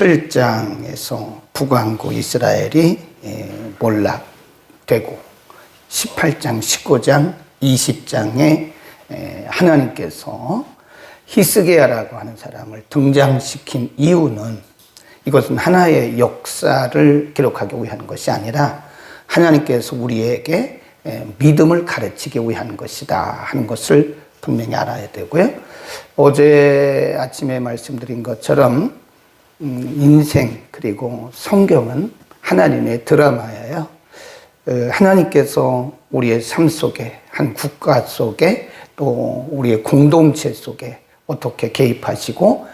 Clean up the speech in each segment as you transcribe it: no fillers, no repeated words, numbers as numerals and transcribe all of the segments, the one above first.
7장에서 북왕국 이스라엘이 몰락되고 18장, 19장, 20장에 하나님께서 히스기야라고 하는 사람을 등장시킨 이유는 이것은 하나의 역사를 기록하기 위한 것이 아니라 하나님께서 우리에게 믿음을 가르치기 위한 것이다 하는 것을 분명히 알아야 되고요. 어제 아침에 말씀드린 것처럼 인생 그리고 성경은 하나님의 드라마예요. 하나님께서 우리의 삶 속에, 한 국가 속에, 또 우리의 공동체 속에 어떻게 개입하시고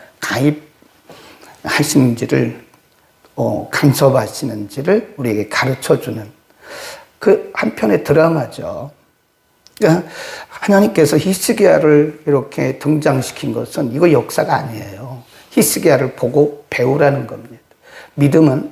가입하시는지를 간섭하시는지를 우리에게 가르쳐주는 그 한편의 드라마죠. 그러니까 하나님께서 히스기야를 이렇게 등장시킨 것은 이거 역사가 아니에요. 히스기야를 보고 배우라는 겁니다. 믿음은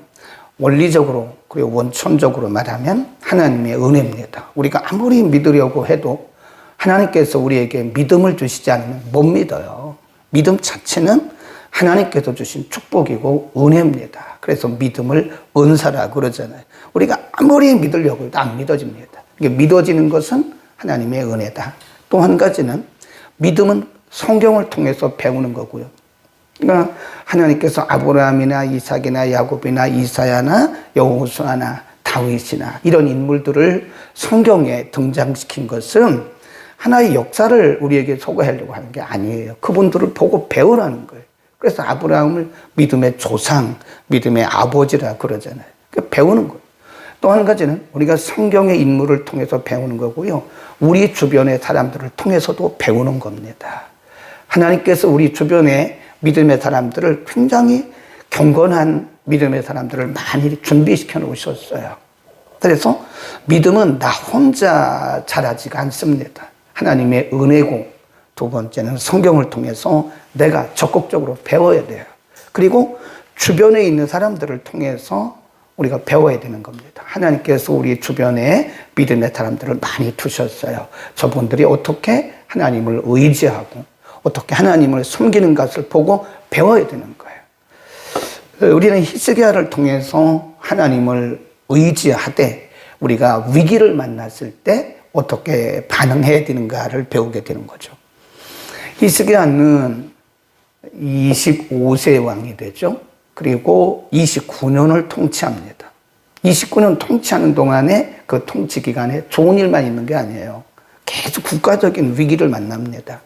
원리적으로 그리고 원천적으로 말하면 하나님의 은혜입니다. 우리가 아무리 믿으려고 해도 하나님께서 우리에게 믿음을 주시지 않으면 못 믿어요. 믿음 자체는 하나님께서 주신 축복이고 은혜입니다. 그래서 믿음을 은사라고 그러잖아요. 우리가 아무리 믿으려고 해도 안 믿어집니다. 믿어지는 것은 하나님의 은혜다. 또 한 가지는 믿음은 성경을 통해서 배우는 거고요. 그러니까 하나님께서 아브라함이나 이삭이나 야곱이나 이사야나 여호수아나 다윗이나 이런 인물들을 성경에 등장시킨 것은 하나의 역사를 우리에게 소개하려고 하는 게 아니에요. 그분들을 보고 배우라는 거예요. 그래서 아브라함을 믿음의 조상, 믿음의 아버지라 그러잖아요. 그러니까 배우는 거예요. 또 한 가지는 우리가 성경의 인물을 통해서 배우는 거고요. 우리 주변의 사람들을 통해서도 배우는 겁니다. 하나님께서 우리 주변에 믿음의 사람들을 굉장히 경건한 믿음의 사람들을 많이 준비시켜 놓으셨어요. 그래서 믿음은 나 혼자 자라지가 않습니다. 하나님의 은혜고, 두 번째는 성경을 통해서 내가 적극적으로 배워야 돼요. 그리고 주변에 있는 사람들을 통해서 우리가 배워야 되는 겁니다. 하나님께서 우리 주변에 믿음의 사람들을 많이 두셨어요. 저분들이 어떻게 하나님을 의지하고 어떻게 하나님을 섬기는 것을 보고 배워야 되는 거예요. 우리는 히스기야를 통해서 하나님을 의지하되 우리가 위기를 만났을 때 어떻게 반응해야 되는가를 배우게 되는 거죠. 히스기야는 25세 왕이 되죠. 그리고 29년을 통치합니다. 29년 통치하는 동안에 그 통치 기간에 좋은 일만 있는 게 아니에요. 계속 국가적인 위기를 만납니다.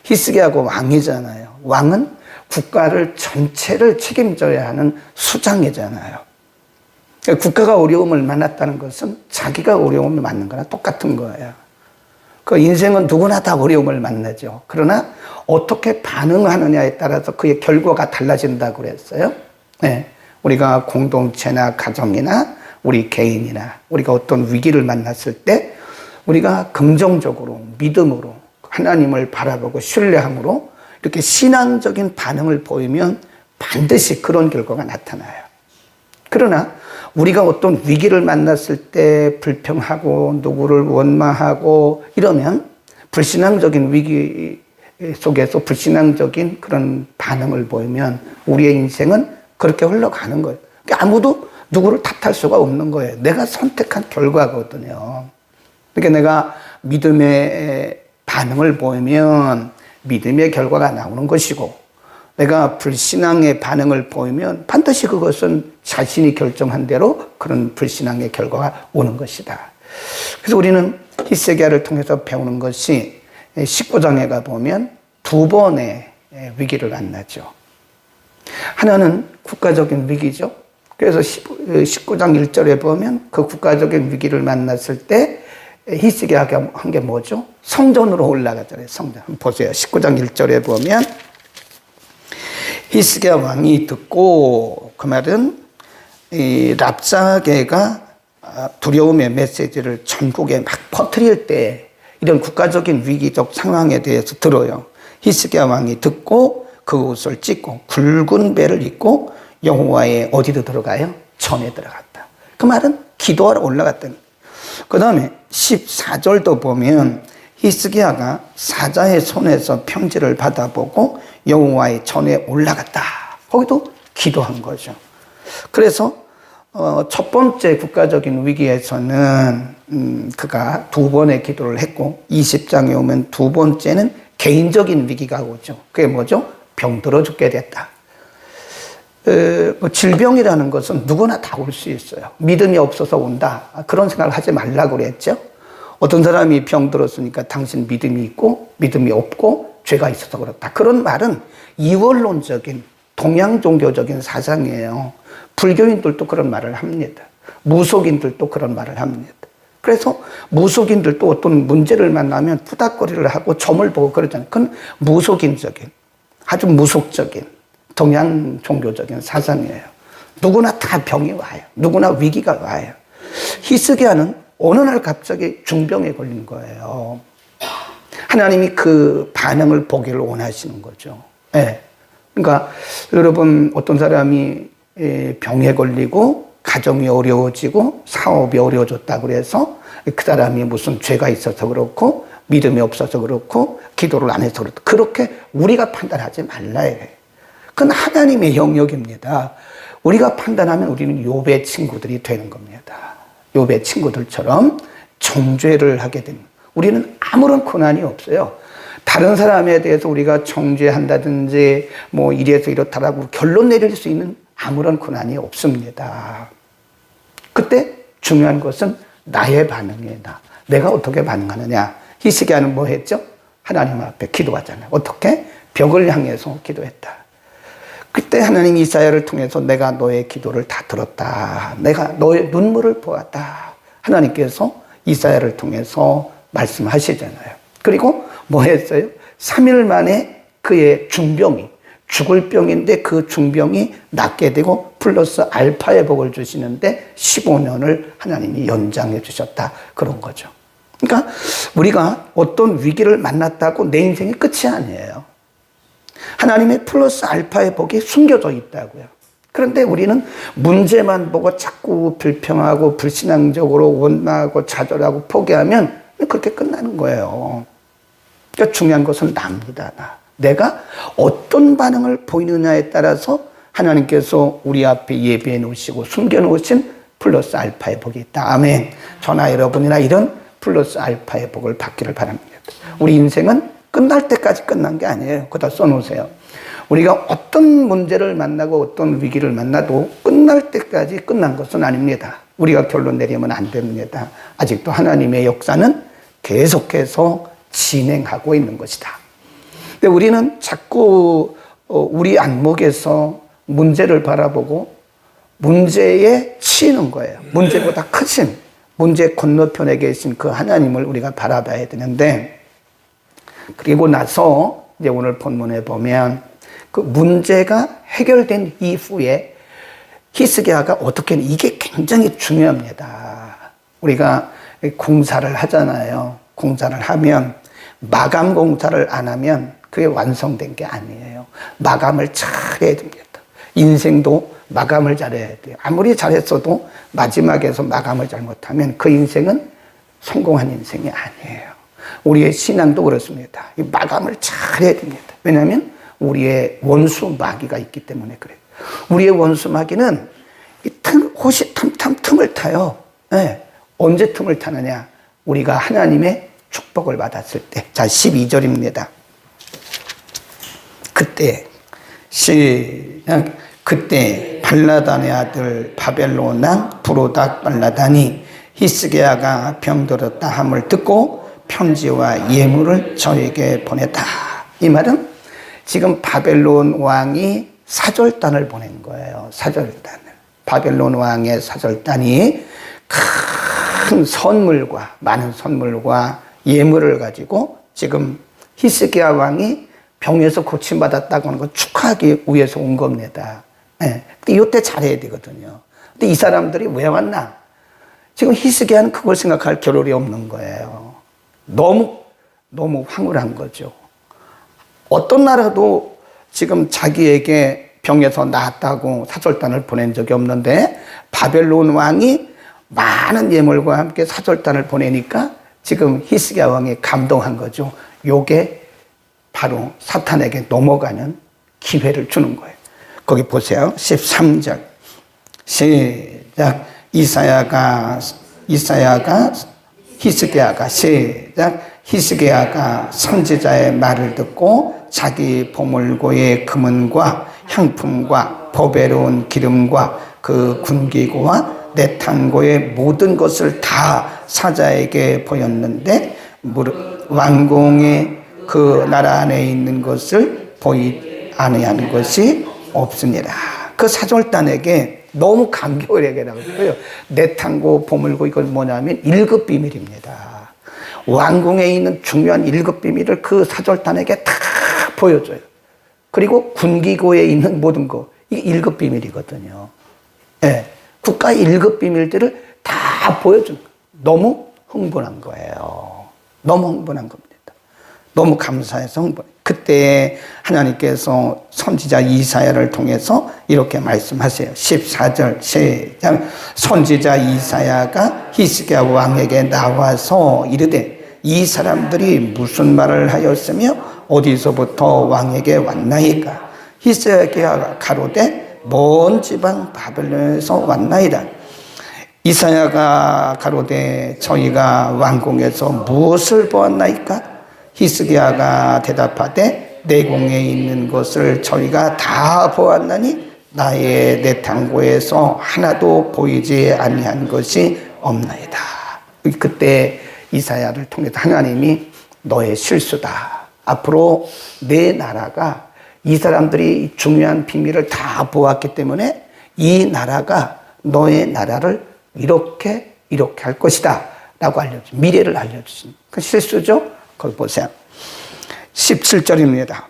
히스기야가 왕이잖아요. 왕은 국가를 전체를 책임져야 하는 수장이잖아요. 국가가 어려움을 만났다는 것은 자기가 어려움을 만난 거나 똑같은 거예요. 그 인생은 누구나 다 어려움을 만나죠. 그러나 어떻게 반응하느냐에 따라서 그의 결과가 달라진다고 그랬어요. 네. 우리가 공동체나 가정이나 우리 개인이나 우리가 어떤 위기를 만났을 때 우리가 긍정적으로 믿음으로 하나님을 바라보고 신뢰함으로 이렇게 신앙적인 반응을 보이면 반드시 그런 결과가 나타나요. 그러나 우리가 어떤 위기를 만났을 때 불평하고 누구를 원망하고 이러면 불신앙적인 위기 속에서 불신앙적인 그런 반응을 보이면 우리의 인생은 그렇게 흘러가는 거예요. 아무도 누구를 탓할 수가 없는 거예요. 내가 선택한 결과거든요. 그러니까 내가 믿음의 반응을 보이면 믿음의 결과가 나오는 것이고 내가 불신앙의 반응을 보이면 반드시 그것은 자신이 결정한 대로 그런 불신앙의 결과가 오는 것이다. 그래서 우리는 히스기야를 통해서 배우는 것이 19장에 가보면 두 번의 위기를 만나죠. 하나는 국가적인 위기죠. 그래서 19장 1절에 보면 그 국가적인 위기를 만났을 때 히스기야가 한 게 뭐죠? 성전으로 올라가잖아요. 성전. 한번 보세요. 19장 1절에 보면 히스기야 왕이 듣고 그 말은 이 랍사게가 두려움의 메시지를 전국에 막 퍼뜨릴 때 이런 국가적인 위기적 상황에 대해서 들어요. 히스기야 왕이 듣고 그 옷을 찢고 굵은 배를 입고 여호와의 어디로 들어가요? 전에 들어갔다. 그 말은 기도하러 올라갔다는 거예요. 그 다음에 14절도 보면 히스기야가 사자의 손에서 편지를 받아보고 여호와의 전에 올라갔다. 거기도 기도한 거죠. 그래서 첫 번째 국가적인 위기에서는 그가 두 번의 기도를 했고 20장에 오면 두 번째는 개인적인 위기가 오죠. 그게 뭐죠? 병들어 죽게 됐다. 질병이라는 것은 누구나 다 올 수 있어요. 믿음이 없어서 온다. 그런 생각을 하지 말라고 그랬죠. 어떤 사람이 병들었으니까 당신 믿음이 있고 믿음이 없고 죄가 있어서 그렇다. 그런 말은 이원론적인 동양 종교적인 사상이에요. 불교인들도 그런 말을 합니다. 무속인들도 그런 말을 합니다. 그래서 무속인들도 어떤 문제를 만나면 푸닥거리를 하고 점을 보고 그러잖아요. 그건 무속인적인, 아주 무속적인 동양 종교적인 사상이에요. 누구나 다 병이 와요. 누구나 위기가 와요. 히스기야는 어느 날 갑자기 중병에 걸린 거예요. 하나님이 그 반응을 보기를 원하시는 거죠. 네. 그러니까 여러분 어떤 사람이 병에 걸리고 가정이 어려워지고 사업이 어려워졌다고 그래서 그 사람이 무슨 죄가 있어서 그렇고 믿음이 없어서 그렇고 기도를 안 해서 그렇고 그렇게 우리가 판단하지 말라요. 그건 하나님의 영역입니다. 우리가 판단하면 우리는 욥의 친구들이 되는 겁니다. 욥의 친구들처럼 정죄를 하게 됩니다. 우리는 아무런 고난이 없어요. 다른 사람에 대해서 우리가 정죄한다든지 뭐 이래서 이렇다라고 결론 내릴 수 있는 아무런 고난이 없습니다. 그때 중요한 것은 나의 반응이다. 내가 어떻게 반응하느냐. 히스기야는 뭐 했죠? 하나님 앞에 기도하잖아요. 어떻게? 벽을 향해서 기도했다. 그때 하나님 이사야를 통해서 내가 너의 기도를 다 들었다. 내가 너의 눈물을 보았다. 하나님께서 이사야를 통해서 말씀하시잖아요. 그리고 뭐 했어요? 3일 만에 그의 중병이 죽을 병인데 그 중병이 낫게 되고 플러스 알파의 복을 주시는데 15년을 하나님이 연장해 주셨다. 그런 거죠. 그러니까 우리가 어떤 위기를 만났다고 내 인생이 끝이 아니에요. 하나님의 플러스 알파의 복이 숨겨져 있다고요. 그런데 우리는 문제만 보고 자꾸 불평하고 불신앙적으로 원망하고 좌절하고 포기하면 그렇게 끝나는 거예요. 그러니까 중요한 것은 나입니다. 내가 어떤 반응을 보이느냐에 따라서 하나님께서 우리 앞에 예비해 놓으시고 숨겨 놓으신 플러스 알파의 복이 있다. 아멘. 저나 여러분이나 이런 플러스 알파의 복을 받기를 바랍니다. 우리 인생은 끝날 때까지 끝난 게 아니에요. 그거 다 써놓으세요. 우리가 어떤 문제를 만나고 어떤 위기를 만나도 끝날 때까지 끝난 것은 아닙니다. 우리가 결론 내리면 안 됩니다. 아직도 하나님의 역사는 계속해서 진행하고 있는 것이다. 근데 우리는 자꾸 우리 안목에서 문제를 바라보고 문제에 치이는 거예요. 문제보다 크신 문제 건너편에 계신 그 하나님을 우리가 바라봐야 되는데, 그리고 나서 이제 오늘 본문에 보면 그 문제가 해결된 이후에 히스기야가 어떻게 이게 굉장히 중요합니다. 우리가 공사를 하잖아요. 공사를 하면 마감 공사를 안 하면 그게 완성된 게 아니에요. 마감을 잘 해야 됩니다. 인생도 마감을 잘해야 돼요. 아무리 잘했어도 마지막에서 마감을 잘못하면 그 인생은 성공한 인생이 아니에요. 우리의 신앙도 그렇습니다. 이 마감을 잘 해야 됩니다. 왜냐하면 우리의 원수 마귀가 있기 때문에 그래요. 우리의 원수 마귀는 이 호시탐탐 틈을 타요. 네. 언제 틈을 타느냐? 우리가 하나님의 축복을 받았을 때. 자, 12절입니다. 그때 발라단의 아들 바벨론 왕 브로닥 발라단이 히스기야가 병들었다 함을 듣고 편지와 예물을 저에게 보냈다. 이 말은 지금 바벨론 왕이 사절단을 보낸 거예요. 사절단을. 바벨론 왕의 사절단이 큰 선물과 많은 선물과 예물을 가지고 지금 히스기야 왕이 병에서 고침받았다고 하는 걸 축하하기 위해서 온 겁니다. 네. 근데 이때 잘해야 되거든요. 근데 이 사람들이 왜 왔나? 지금 히스기야는 그걸 생각할 겨를이 없는 거예요. 너무 황홀한 거죠. 어떤 나라도 지금 자기에게 병에서 나았다고 사절단을 보낸 적이 없는데 바벨론 왕이 많은 예물과 함께 사절단을 보내니까 지금 히스기야 왕이 감동한 거죠. 요게 바로 사탄에게 넘어가는 기회를 주는 거예요. 거기 보세요. 13절. 시작. 히스기야가 시작. 히스기야가 선지자의 말을 듣고 자기 보물고의 금은과 향품과 보배로운 기름과 그 군기고와 내탄고의 모든 것을 다 사자에게 보였는데 왕궁의 그 나라 안에 있는 것을 보이 아니하는 것이 없으니라. 그 사절단에게 너무 간결하게 나왔고요. 내탄고 보물고 이건 뭐냐면 1급 비밀입니다. 왕궁에 있는 중요한 1급 비밀을 그 사절단에게 다 보여줘요. 그리고 군기고에 있는 모든 거 이게 1급 비밀이거든요. 네. 국가의 1급 비밀들을 다 보여준 거예요. 너무 흥분한 거예요. 너무 흥분한 겁니다. 너무 감사해서 흥분해요. 그때 하나님께서 선지자 이사야를 통해서 이렇게 말씀하세요. 14절 시작. 선지자 이사야가 히스기야 왕에게 나와서 이르되 이 사람들이 무슨 말을 하였으며 어디서부터 왕에게 왔나이까. 히스기야가 가로되 먼 지방 바벨론에서 왔나이다. 이사야가 가로되 저희가 왕궁에서 무엇을 보았나이까. 히스기야가 대답하되 내궁에 있는 것을 저희가 다 보았나니 나의 내탕고에서 하나도 보이지 아니한 것이 없나이다. 그때 이사야를 통해서 하나님이 너의 실수다. 앞으로 내 나라가 이 사람들이 중요한 비밀을 다 보았기 때문에 이 나라가 너의 나라를 이렇게 할 것이다 라고 알려주신, 미래를 알려주신 그 실수죠. 거기 보세요. 17절입니다.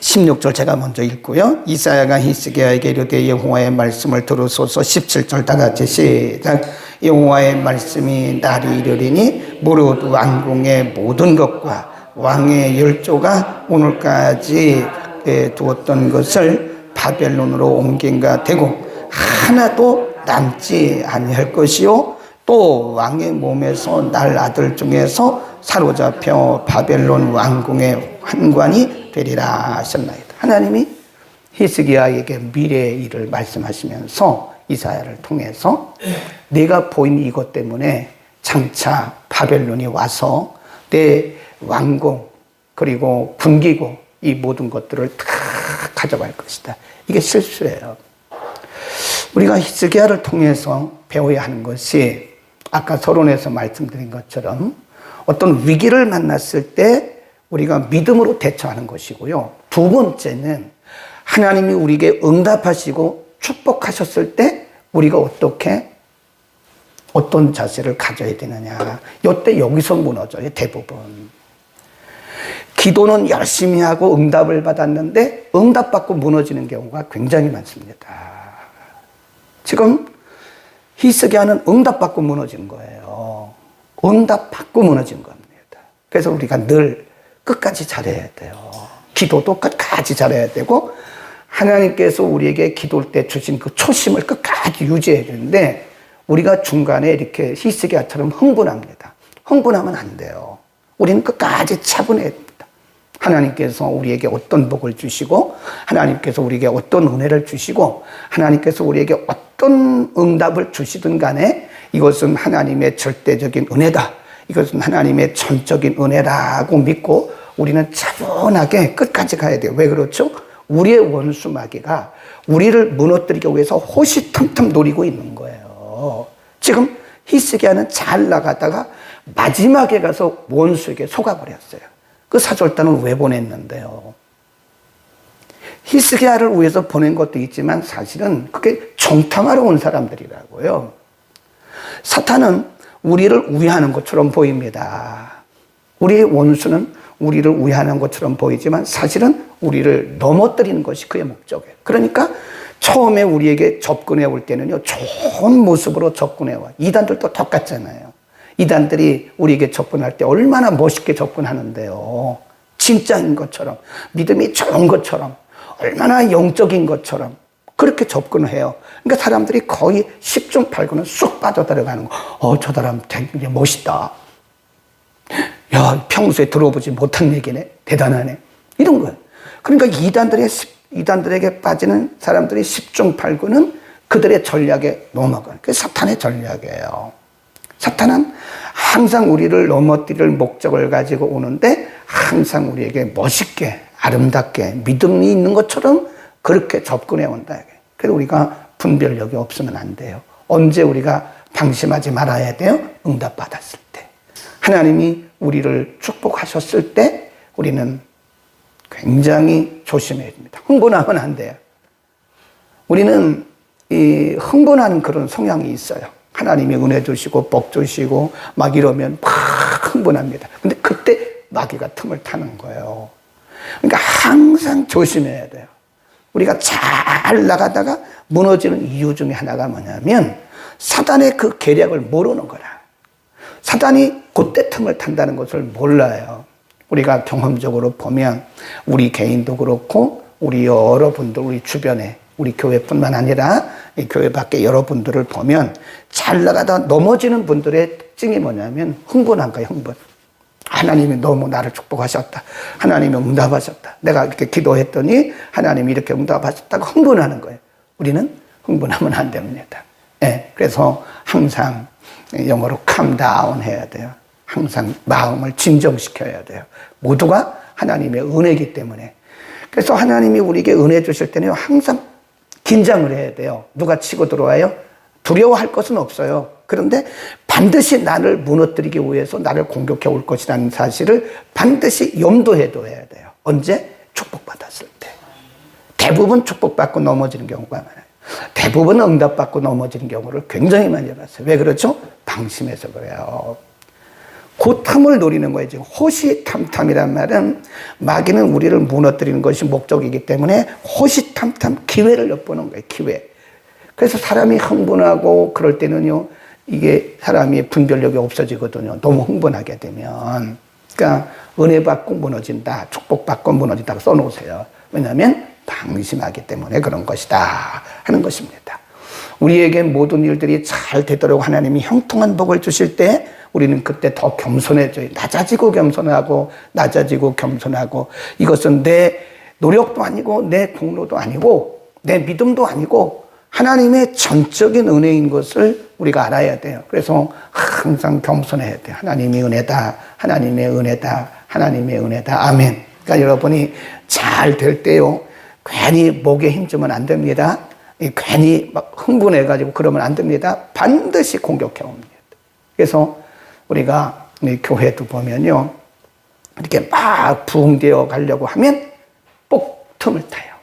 16절 제가 먼저 읽고요. 이사야가 히스기야에게 이르되 여호와의 말씀을 들으소서. 17절 다 같이 시작. 여호와의 말씀이 날이 이르리니 무릇 왕궁의 모든 것과 왕의 열조가 오늘까지 두었던 것을 바벨론으로 옮긴가 되고 하나도 남지 아니할 것이요 또 왕의 몸에서 날 아들 중에서 사로잡혀 바벨론 왕궁의 환관이 되리라 하셨나이다. 하나님이 히스기야에게 미래의 일을 말씀하시면서 이사야를 통해서 내가 보인 이것 때문에 장차 바벨론이 와서 내 왕궁 그리고 군기고 이 모든 것들을 다 가져갈 것이다. 이게 실수예요. 우리가 히스기야를 통해서 배워야 하는 것이 아까 서론에서 말씀드린 것처럼 어떤 위기를 만났을 때 우리가 믿음으로 대처하는 것이고요. 두 번째는 하나님이 우리에게 응답하시고 축복하셨을 때 우리가 어떤 자세를 가져야 되느냐. 이때 여기서 무너져요. 대부분. 기도는 열심히 하고 응답을 받았는데 응답받고 무너지는 경우가 굉장히 많습니다. 지금 히스기야는 응답받고 무너진 거예요. 응답받고 무너진 겁니다. 그래서 우리가 늘 끝까지 잘해야 돼요. 기도도 끝까지 잘해야 되고 하나님께서 우리에게 기도할 때 주신 그 초심을 끝까지 유지해야 되는데 우리가 중간에 이렇게 히스기야처럼 흥분합니다. 흥분하면 안 돼요. 우리는 끝까지 차분해야 됩니다. 하나님께서 우리에게 어떤 복을 주시고 하나님께서 우리에게 어떤 은혜를 주시고 하나님께서 우리에게 어떤 응답을 주시든 간에 이것은 하나님의 절대적인 은혜다. 이것은 하나님의 전적인 은혜라고 믿고 우리는 차분하게 끝까지 가야 돼요. 왜 그렇죠? 우리의 원수 마귀가 우리를 무너뜨리기 위해서 호시탐탐 노리고 있는 거예요. 지금 히스기야는 잘 나가다가 마지막에 가서 원수에게 속아버렸어요. 그 사절단을 왜 보냈는데요? 히스기야를 위해서 보낸 것도 있지만 사실은 그게 정탐하러 온 사람들이라고요. 사탄은 우리를 위하는 것처럼 보입니다. 우리의 원수는 우리를 위하는 것처럼 보이지만 사실은 우리를 넘어뜨리는 것이 그의 목적이에요. 그러니까 처음에 우리에게 접근해 올 때는요, 좋은 모습으로 접근해 와요. 이단들도 똑같잖아요. 이단들이 우리에게 접근할 때 얼마나 멋있게 접근하는데요. 진짜인 것처럼, 믿음이 좋은 것처럼, 얼마나 영적인 것처럼 그렇게 접근을 해요. 그러니까 사람들이 거의 10중 8구는 쑥 빠져들어가는 거. 저 사람 되게 멋있다. 야, 평소에 들어보지 못한 얘기네. 대단하네. 이런 거예요. 그러니까 이단들의 이단들에게 빠지는 사람들이 10중 8구는 그들의 전략에 넘어가는, 그게 사탄의 전략이에요. 사탄은 항상 우리를 넘어뜨릴 목적을 가지고 오는데 항상 우리에게 멋있게 아름답게 믿음이 있는 것처럼 그렇게 접근해 온다. 그래서 우리가 분별력이 없으면 안 돼요. 언제 우리가 방심하지 말아야 돼요? 응답받았을 때. 하나님이 우리를 축복하셨을 때 우리는 굉장히 조심해야 됩니다. 흥분하면 안 돼요. 우리는 이 흥분하는 그런 성향이 있어요. 하나님이 은혜 주시고 복 주시고 막 이러면 막 흥분합니다. 근데 그때 마귀가 틈을 타는 거예요. 그러니까 항상 조심해야 돼요. 우리가 잘 나가다가 무너지는 이유 중에 하나가 뭐냐면 사단의 그 계략을 모르는 거라. 사단이 그때 틈을 탄다는 것을 몰라요. 우리가 경험적으로 보면 우리 개인도 그렇고 우리 여러분들, 우리 주변에 우리 교회뿐만 아니라 이 교회 밖에 여러분들을 보면 잘 나가다 넘어지는 분들의 특징이 뭐냐면 흥분한 거예요. 흥분. 하나님이 너무 나를 축복하셨다. 하나님이 응답하셨다. 내가 이렇게 기도했더니 하나님이 이렇게 응답하셨다고 흥분하는 거예요. 우리는 흥분하면 안 됩니다. 네, 그래서 항상 영어로 calm down 해야 돼요. 항상 마음을 진정시켜야 돼요. 모두가 하나님의 은혜이기 때문에. 그래서 하나님이 우리에게 은혜 주실 때는 항상 긴장을 해야 돼요. 누가 치고 들어와요? 두려워할 것은 없어요. 그런데 반드시 나를 무너뜨리기 위해서 나를 공격해 올 것이라는 사실을 반드시 염두에 둬야 돼요. 언제? 축복받았을 때. 대부분 축복받고 넘어지는 경우가 많아요. 대부분 응답받고 넘어지는 경우를 굉장히 많이 봤어요. 왜 그렇죠? 방심해서 그래요. 그 탐을 노리는 거예요. 지금 호시탐탐이란 말은 마귀는 우리를 무너뜨리는 것이 목적이기 때문에 호시탐탐 기회를 엿보는 거예요. 기회. 그래서 사람이 흥분하고 그럴 때는요, 이게 사람이 분별력이 없어지거든요. 너무 흥분하게 되면. 그러니까 은혜 받고 무너진다, 축복 받고 무너진다고 써놓으세요. 왜냐하면 방심하기 때문에 그런 것이다 하는 것입니다. 우리에게 모든 일들이 잘 되도록 하나님이 형통한 복을 주실 때 우리는 그때 더 겸손해져요. 낮아지고 겸손하고 낮아지고 겸손하고, 이것은 내 노력도 아니고 내 공로도 아니고 내 믿음도 아니고 하나님의 전적인 은혜인 것을 우리가 알아야 돼요. 그래서 항상 겸손해야 돼요. 하나님의 은혜다, 하나님의 은혜다, 하나님의 은혜다. 아멘. 그러니까 여러분이 잘 될 때요, 괜히 목에 힘주면 안 됩니다. 괜히 막 흥분해가지고 그러면 안 됩니다. 반드시 공격해 옵니다. 그래서 우리가 교회도 보면요, 이렇게 막 부흥되어 가려고 하면 꼭 틈을 타요.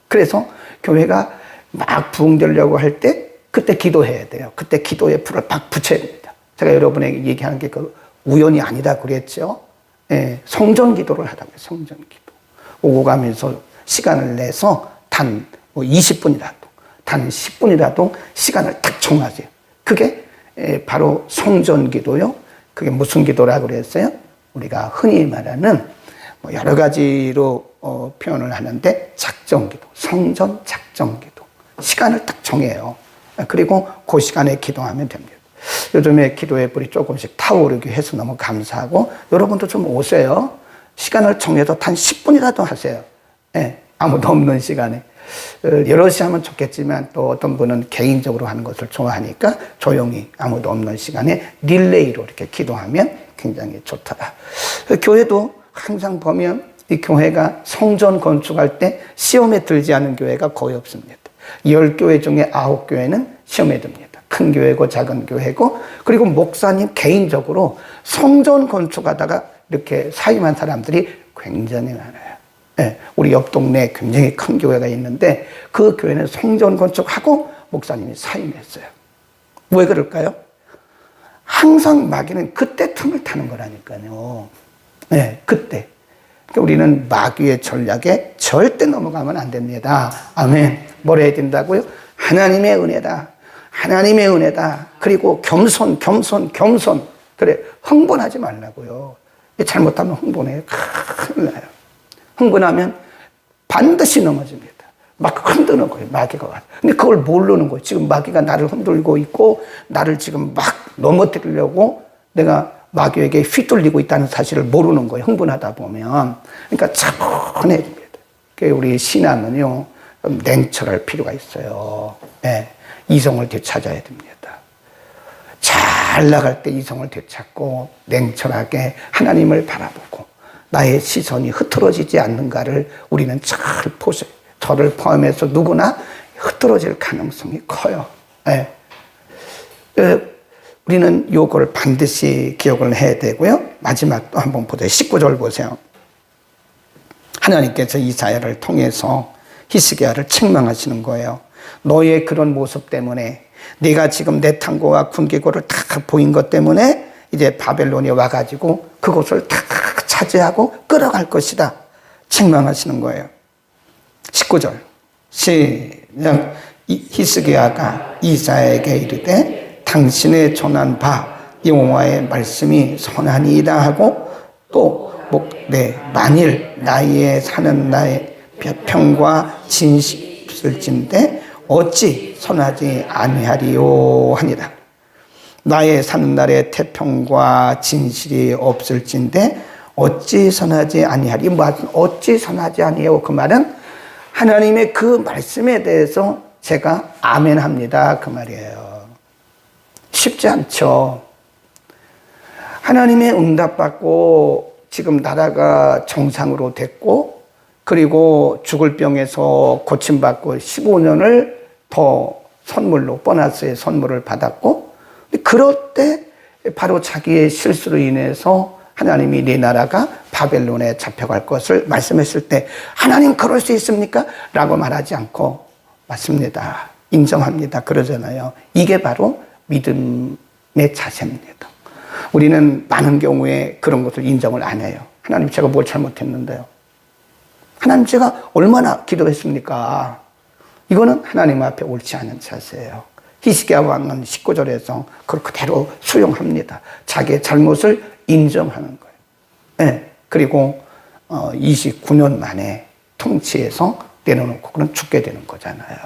그래서 교회가 막 부흥되려고 할 때 그때 기도해야 돼요. 그때 기도에 불을 막 붙여야 됩니다. 제가 여러분에게 얘기하는 게 그 우연이 아니다 그랬죠. 예, 성전 기도를 하다고요. 성전 기도. 오고 가면서 시간을 내서 단 20분이라도, 단 10분이라도 시간을 딱 정하세요. 그게 바로 성전 기도요. 그게 무슨 기도라고 그랬어요? 우리가 흔히 말하는 여러 가지로 표현을 하는데 작정 기도, 성전 작정 기도. 시간을 딱 정해요. 그리고 그 시간에 기도하면 됩니다. 요즘에 기도의 불이 조금씩 타오르게 해서 너무 감사하고, 여러분도 좀 오세요. 시간을 정해서 단 10분이라도 하세요. 예, 아무도 없는 시간에. 여럿이 하면 좋겠지만 또 어떤 분은 개인적으로 하는 것을 좋아하니까 조용히 아무도 없는 시간에 릴레이로 이렇게 기도하면 굉장히 좋더라. 교회도 항상 보면 이 교회가 성전 건축할 때 시험에 들지 않은 교회가 거의 없습니다. 10교회 중에 9교회는 시험에 듭니다. 큰 교회고 작은 교회고, 그리고 목사님 개인적으로 성전 건축하다가 이렇게 사임한 사람들이 굉장히 많아요. 네, 우리 옆 동네에 굉장히 큰 교회가 있는데 그 교회는 성전 건축하고 목사님이 사임했어요. 왜 그럴까요? 항상 마귀는 그때 틈을 타는 거라니까요. 네, 그때. 그러니까 우리는 마귀의 전략에 절대 넘어가면 안 됩니다. 아멘. 뭘 해야 된다고요? 하나님의 은혜다. 하나님의 은혜다. 그리고 겸손. 그래, 흥분하지 말라고요. 잘못하면 흥분해요. 큰일 나요. 흥분하면 반드시 넘어집니다. 막 흔드는 거예요, 마귀가 와서. 근데 그걸 모르는 거예요. 지금 마귀가 나를 흔들고 있고 나를 지금 막 넘어뜨리려고 내가 마귀에게 휘둘리고 있다는 사실을 모르는 거예요, 흥분하다 보면. 그러니까 차분해집니다. 우리 신앙은요, 좀 냉철할 필요가 있어요. 네, 이성을 되찾아야 됩니다. 잘 나갈 때 이성을 되찾고 냉철하게 하나님을 바라보고 나의 시선이 흐트러지지 않는가를 우리는 잘 보세요. 저를 포함해서 누구나 흐트러질 가능성이 커요. 네. 우리는 요걸 반드시 기억을 해야 되고요. 마지막 또 한번 보세요. 19절 보세요. 하나님께서 이사야를 통해서 히스기야를 책망하시는 거예요. 너의 그런 모습 때문에 네가 지금 내 탕고와 군기고를 다 보인 것 때문에 이제 바벨론이 와가지고 그곳을 다 차지하고 끌어갈 것이다. 책망하시는 거예요. 19절 시작. 히스기야가 이사야에게 이르되 당신의 전한 바 여호와의 말씀이 선하니이다 하고 또 만일 나의 사는 나의 평과 진실이 없을진데 어찌 선하지 아니하리요 하니라. 나의 사는 날에 태평과 진실이 없을진데 어찌 선하지 아니하리. 어찌 선하지 아니하요. 그 말은 하나님의 그 말씀에 대해서 제가 아멘합니다. 그 말이에요. 쉽지 않죠. 하나님의 응답받고 지금 나라가 정상으로 됐고 그리고 죽을 병에서 고침받고 15년을 더 선물로 보너스의 선물을 받았고 그럴 때 바로 자기의 실수로 인해서 하나님이 네 나라가 바벨론에 잡혀갈 것을 말씀했을 때 하나님 그럴 수 있습니까? 라고 말하지 않고 맞습니다. 인정합니다. 그러잖아요. 이게 바로 믿음의 자세입니다. 우리는 많은 경우에 그런 것을 인정을 안 해요. 하나님 제가 뭘 잘못했는데요. 하나님 제가 얼마나 기도했습니까? 이거는 하나님 앞에 옳지 않은 자세예요. 히스기야 왕은 19절에서 그걸 그대로 수용합니다. 자기의 잘못을 인정하는 거예요. 네. 그리고 29년 만에 통치해서 내려놓고 그는 죽게 되는 거잖아요.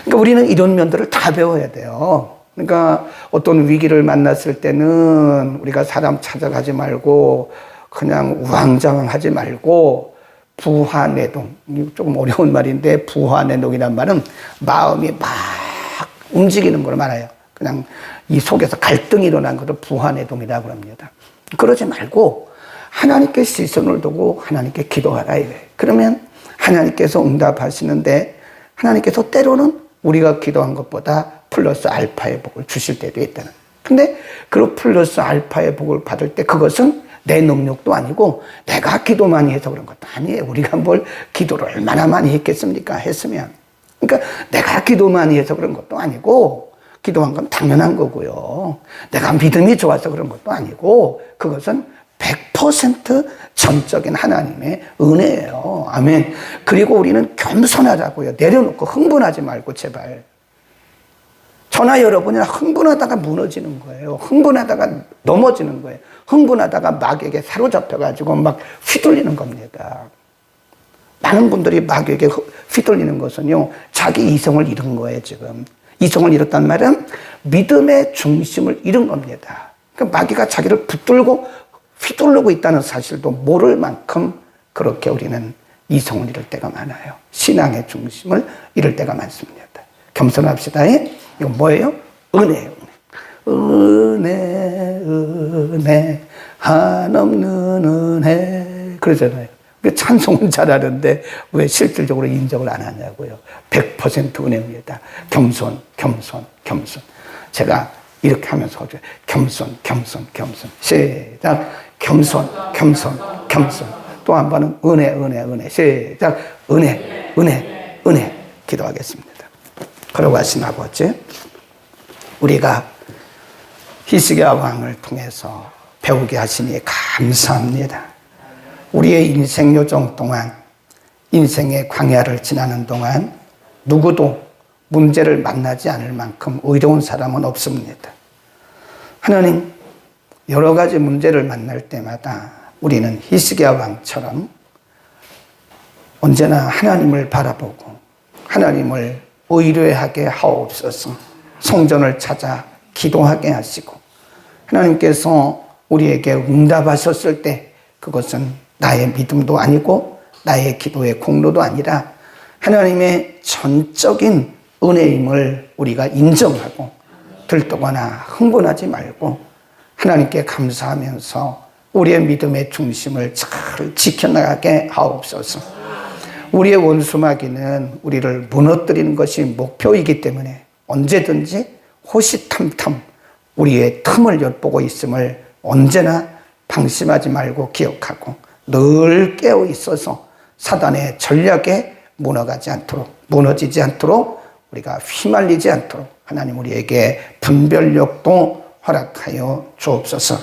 그러니까 우리는 이런 면들을 다 배워야 돼요. 그러니까 어떤 위기를 만났을 때는 우리가 사람 찾아가지 말고 그냥 우왕좌왕하지 말고 부하내동, 조금 어려운 말인데 부하내동이란 말은 마음이 막 움직이는 걸 말해요. 그냥 이 속에서 갈등이 일어난 것을 부하내동이라고 합니다. 그러지 말고 하나님께 시선을 두고 하나님께 기도하라 이래. 그러면 하나님께서 응답하시는데 하나님께서 때로는 우리가 기도한 것보다 플러스 알파의 복을 주실 때도 있다는. 근데 그 플러스 알파의 복을 받을 때 그것은 내 능력도 아니고 내가 기도 많이 해서 그런 것도 아니에요. 우리가 뭘 기도를 얼마나 많이 했겠습니까? 했으면. 그러니까 내가 기도 많이 해서 그런 것도 아니고 기도한 건 당연한 거고요. 내가 믿음이 좋아서 그런 것도 아니고 그것은 100% 전적인 하나님의 은혜예요. 아멘. 그리고 우리는 겸손하자고요. 내려놓고 흥분하지 말고 제발. 저나 여러분이나 흥분하다가 무너지는 거예요. 흥분하다가 넘어지는 거예요. 흥분하다가 마귀에게 사로잡혀가지고 막 휘둘리는 겁니다. 많은 분들이 마귀에게 휘둘리는 것은요, 자기 이성을 잃은 거예요, 지금. 이성을 잃었단 말은 믿음의 중심을 잃은 겁니다. 그러니까 마귀가 자기를 붙들고 휘둘르고 있다는 사실도 모를 만큼 그렇게 우리는 이성을 잃을 때가 많아요. 신앙의 중심을 잃을 때가 많습니다. 겸손합시다. 이건 뭐예요? 은혜예요. 은혜, 한없는 은혜. 그러잖아요. 찬송은 잘하는데 왜 실질적으로 인정을 안 하냐고요. 100% 은혜입니다. 겸손. 제가 이렇게 하면서 겸손. 시작. 겸손. 또 한 번은 은혜. 시작. 은혜. 기도하겠습니다. 그러고 하신 아버지, 우리가 히스기야 왕을 통해서 배우게 하시니 감사합니다. 우리의 인생 요정 동안, 인생의 광야를 지나는 동안 누구도 문제를 만나지 않을 만큼 의로운 사람은 없습니다. 하나님, 여러 가지 문제를 만날 때마다 우리는 히스기야 왕처럼 언제나 하나님을 바라보고 하나님을 의뢰하게 하옵소서. 성전을 찾아 기도하게 하시고 하나님께서 우리에게 응답하셨을 때 그것은 나의 믿음도 아니고 나의 기도의 공로도 아니라 하나님의 전적인 은혜임을 우리가 인정하고 들떠거나 흥분하지 말고 하나님께 감사하면서 우리의 믿음의 중심을 잘 지켜나가게 하옵소서. 우리의 원수마귀는 우리를 무너뜨리는 것이 목표이기 때문에 언제든지 호시탐탐 우리의 틈을 엿보고 있음을 언제나 방심하지 말고 기억하고 늘 깨어 있어서 사단의 전략에 무너지지 않도록 우리가 휘말리지 않도록 하나님 우리에게 분별력도 허락하여 주옵소서.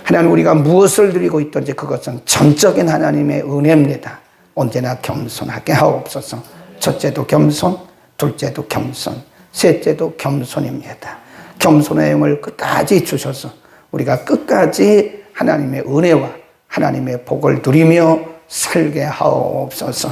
하나님 우리가 무엇을 드리고 있든지 그것은 전적인 하나님의 은혜입니다. 언제나 겸손하게 하옵소서. 첫째도 겸손, 둘째도 겸손, 셋째도 겸손입니다. 겸손의 영을 끝까지 주셔서 우리가 끝까지 하나님의 은혜와 하나님의 복을 누리며 살게 하옵소서.